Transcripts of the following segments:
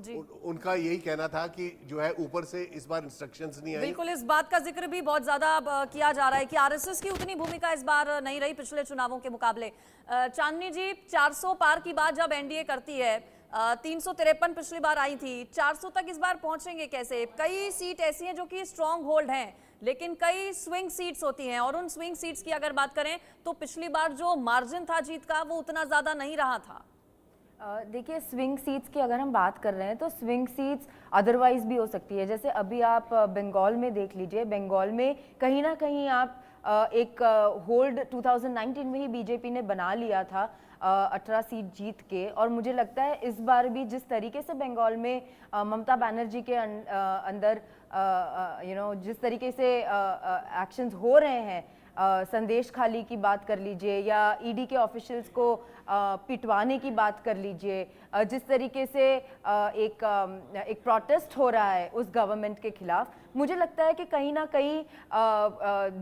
उनका यही कहना था कि जो है ऊपर से इस बार इंस्ट्रक्शंस नहीं आई। बिल्कुल, इस बात का जिक्र भी बहुत ज्यादा किया जा रहा है कि आरएसएस की उतनी भूमिका इस बार नहीं रही पिछले चुनावों के मुकाबले। चांदनी जी, 400 पार की बात जब एनडीए करती है, 353 पिछली बार आई थी, 400 तक इस बार पहुंचेंगे कैसे? कई सीट ऐसी हैं जो कि स्ट्रॉन्ग होल्ड हैं, लेकिन कई स्विंग सीट्स होती हैं, और उन स्विंग सीट्स की अगर बात करें तो पिछली बार जो मार्जिन था जीत का वो उतना ज्यादा नहीं रहा था। देखिए, स्विंग सीट्स की अगर हम बात कर रहे हैं तो स्विंग सीट्स अदरवाइज भी हो सकती है। जैसे अभी आप बंगाल में देख लीजिए, बंगाल में कहीं ना कहीं आप एक होल्ड 2019 में ही बीजेपी ने बना लिया था 18 सीट जीत के, और मुझे लगता है इस बार भी जिस तरीके से बंगाल में ममता बनर्जी के अंदर जिस तरीके से एक्शंस हो रहे हैं, संदेश खाली की बात कर लीजिए या ईडी के ऑफिशियल्स को पिटवाने की बात कर लीजिए, जिस तरीके से एक प्रोटेस्ट हो रहा है उस गवर्नमेंट के खिलाफ, मुझे लगता है कि कहीं ना कहीं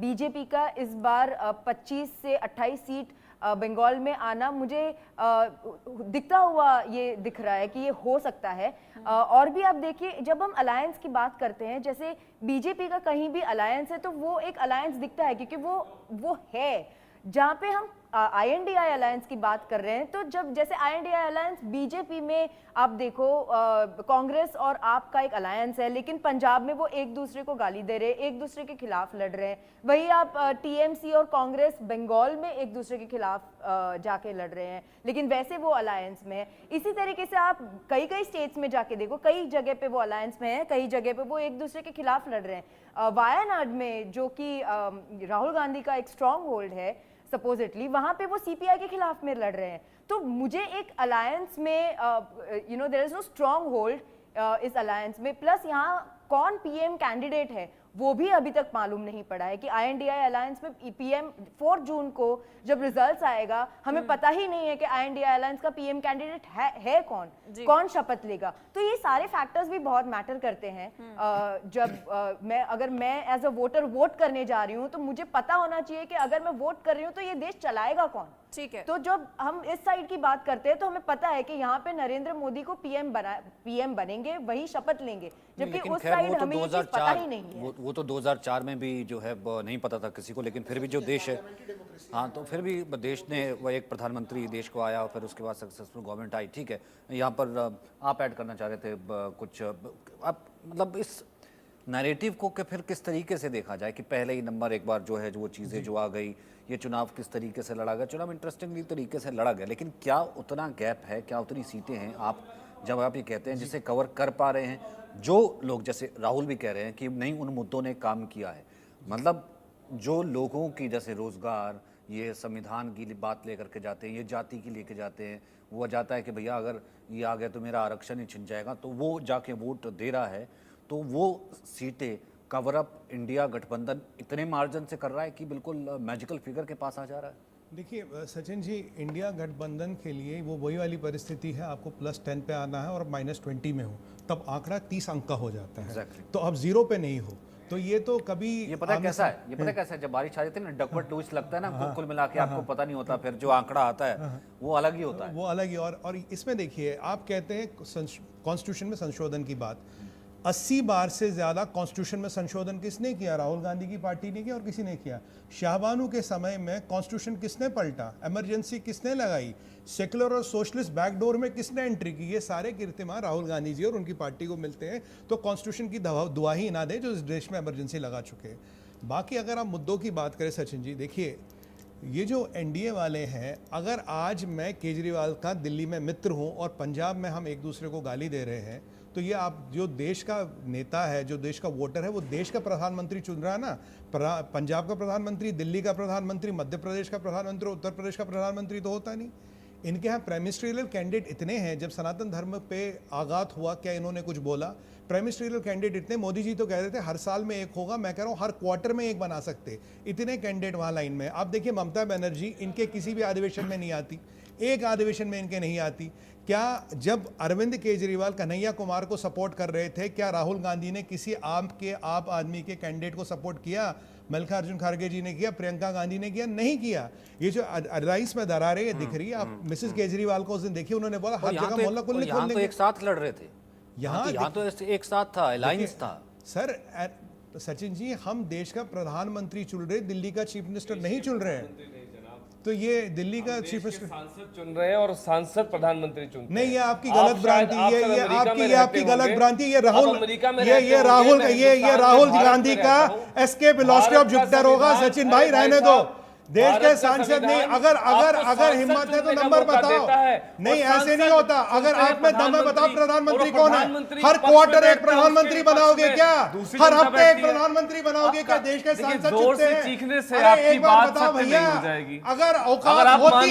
बीजेपी का इस बार 25 से 28 सीट बंगाल में आना मुझे दिखता हुआ ये दिख रहा है कि ये हो सकता है। और भी आप देखिए, जब हम अलायंस की बात करते हैं, जैसे बीजेपी का कहीं भी अलायंस है तो वो एक अलायंस दिखता है, क्योंकि वो है। जहाँ पे हम INDI अलायंस की बात कर रहे हैं, तो जब जैसे INDI अलायंस बीजेपी में आप देखो, कांग्रेस और आप का एक अलायंस है, लेकिन पंजाब में वो एक दूसरे को गाली दे रहे हैं, एक दूसरे के खिलाफ लड़ रहे हैं। वही आप TMC और कांग्रेस बंगाल में एक दूसरे के खिलाफ जाके लड़ रहे हैं, लेकिन वैसे वो अलायंस में है। इसी तरीके से आप कई कई स्टेट्स में जाके देखो, कई जगह पे वो अलायंस में है, कई जगह पे वो एक दूसरे के खिलाफ लड़ रहे हैं। वायनाड में, जो कि राहुल गांधी का एक स्ट्रॉन्ग होल्ड है सपोजिटली, वहां पे वो CPI के खिलाफ में लड़ रहे हैं। तो मुझे एक अलायंस में there is no strong hold इस अलायंस में, प्लस यहाँ कौन PM कैंडिडेट है वो भी अभी तक मालूम नहीं पड़ा है कि INDI अलायंस में PM 4 जून को जब रिजल्ट्स आएगा, हमें पता ही नहीं है कि INDI अलायंस का PM कैंडिडेट है कौन शपथ लेगा। तो ये सारे फैक्टर्स भी बहुत मैटर करते हैं। जब अगर मैं एज अ वोटर वोट करने जा रही हूँ, तो मुझे पता होना चाहिए कि अगर मैं वोट कर रही हूँ तो ये देश चलाएगा कौन। ठीक है, तो जब हम इस साइड की बात करते हैं तो हमें पता है कि यहाँ पे नरेंद्र मोदी को PM बनेंगे, वही शपथ लेंगे, जबकि उस साइड हमें ये चीज पता ही नहीं है। वो तो 2004 में भी जो है नहीं पता था किसी को, लेकिन फिर भी जो देश है, हाँ, तो फिर भी देश ने वो एक प्रधानमंत्री देश को आया और फिर उसके बाद सक्सेसफुल गवर्नमेंट आई। ठीक है, यहाँ पर आप ऐड करना चाह रहे थे कुछ, आप मतलब इस नैरेटिव को कि फिर किस तरीके से देखा जाए कि पहले ही नंबर एक बार जो है जो वो चीज़ें जो आ गई, ये चुनाव किस तरीके से लड़ा गया, चुनाव इंटरेस्टिंगली तरीके से लड़ा गया, लेकिन क्या उतना गैप है, क्या उतनी सीटें हैं, आप जब आप ये कहते हैं जिसे कवर कर पा रहे हैं? जो लोग, जैसे राहुल भी कह रहे हैं कि नहीं उन मुद्दों ने काम किया है, मतलब जो लोगों की जैसे रोजगार, ये संविधान की बात लेकर के जाते हैं, ये जाति की लेके जाते हैं, वो जाता है कि भैया अगर ये आ गया तो मेरा आरक्षण ही छिन जाएगा, तो वो जाके वोट दे रहा है, तो वो सीटें कवर अप इंडिया गठबंधन इतने मार्जिन से कर रहा है कि बिल्कुल मैजिकल फिगर के पास आ जा रहा है। देखिए सचिन जी, इंडिया गठबंधन के लिए वो वही वाली परिस्थिति है, आपको +10 पे आना है और -20 में हो, तब आंकड़ा 30 अंक का हो जाता है। तो अब 0 पे नहीं हो, तो ये तो कभी ये पता है कैसा है, ये पता है कैसा है, जब बारिश आ जाती है ना, डकवर्थ लुईस लगता है ना, कुल मिला के आपको पता नहीं होता, फिर जो आंकड़ा आता है वो अलग ही होता है, वो अलग ही। और इसमें देखिए, आप कहते हैं कॉन्स्टिट्यूशन में संशोधन की बात, 80 बार से ज्यादा कॉन्स्टिट्यूशन में संशोधन किसने किया? राहुल गांधी की पार्टी ने किया और किसी ने किया? शाहबानू के समय में कॉन्स्टिट्यूशन किसने पलटा? इमरजेंसी किसने लगाई? सेकुलर और सोशलिस्ट बैकडोर में किसने एंट्री की? ये सारे कीर्तिमान राहुल गांधी जी और उनकी पार्टी को मिलते हैं। तो कॉन्स्टिट्यूशन की दुआ ही ना दे जो इस देश में इमरजेंसी लगा चुके हैं। बाकी अगर आप मुद्दों की बात करें सचिन जी, देखिए ये जो NDA वाले हैं, अगर आज मैं केजरीवाल का दिल्ली में मित्र हूं और पंजाब में हम एक दूसरे को गाली दे रहे हैं, तो ये आप जो देश का नेता है, जो देश का वोटर है, वो देश का प्रधानमंत्री चुन रहा है ना। पंजाब का प्रधानमंत्री, दिल्ली का प्रधानमंत्री, मध्य प्रदेश का प्रधानमंत्री, उत्तर प्रदेश का प्रधानमंत्री तो होता नहीं। इनके यहाँ प्राइम मिनिस्ट्रियल कैंडिडेट इतने हैं। जब सनातन धर्म पे आघात हुआ, क्या इन्होंने कुछ बोला? प्राइम मिनिस्ट्रियल कैंडिडेट इतने, मोदी जी तो कह रहे थे हर साल में एक होगा, मैं कह रहा हूँ हर क्वार्टर में एक बना सकते। इतने कैंडिडेट वहाँ लाइन में। आप देखिए ममता बनर्जी, इनके किसी भी अधिवेशन में नहीं आती, एक अधिवेशन में इनके नहीं आती। क्या जब अरविंद केजरीवाल कन्हैया कुमार को सपोर्ट कर रहे थे, क्या राहुल गांधी ने किसी आप आदमी के कैंडिडेट को सपोर्ट किया? मल्लिकार्जुन खड़गे जी ने किया? प्रियंका गांधी ने किया? नहीं किया। ये जो राइस में दरारें दिख रही है, आप मिसेस केजरीवाल को उस दिन देखिए, उन्होंने बोला हर जगह मोहल्ला कुल तो एक साथ लड़ रहे थे। यहाँ तो एक साथ था, अलायंस था। सर सचिन जी, हम देश का प्रधानमंत्री चुन रहे, दिल्ली का चीफ मिनिस्टर नहीं चुन रहे हैं। तो ये दिल्ली का चीफ मिनिस्टर सांसद चुन रहे हैं और सांसद प्रधानमंत्री चुन रहे हैं। नहीं, ये आपकी आप गलत शायद- भ्रांति, आप ये शायद ये अमेरिका आपकी में ये आपकी रहते गलत होंगे। भ्रांति। ये आप राहुल अमेरिका में ये रहते ये होंगे, राहुल मैं ये हिंदुस्तान राहुल में गांधी भारत का में रहता हूं। एस्केप वेलोसिटी ऑफ भारत का जुपिटर होगा। संविधान, सचिन भाई अरे भाई रहने दो, साहब, देश भारत के का सांसद नहीं। संविधान अगर अगर आपको अगर सांसद हिम्मत है तो चुनने का नंबर मौका बताओ। देता है। नहीं, और ऐसे नहीं सांसद होता। अगर चुनते हैं आप में दम है, बताओ प्रधानमंत्री कौन है। प्रधानमंत्री हर पक्ष क्वार्टर में एक बैठता है, प्रधानमंत्री उसके बनाओगे पक्ष में क्या? दूसरी हर जनता हफ्ते एक बैठती है। प्रधानमंत्री बनाओगे क्या? देश के देखिए, सांसद जोर चुनते से हैं। चीखने से अरे आपकी एक बार बात बताओ सत्य भैया, नहीं हो जाएगी। अगर अगर औकात आप होती मानते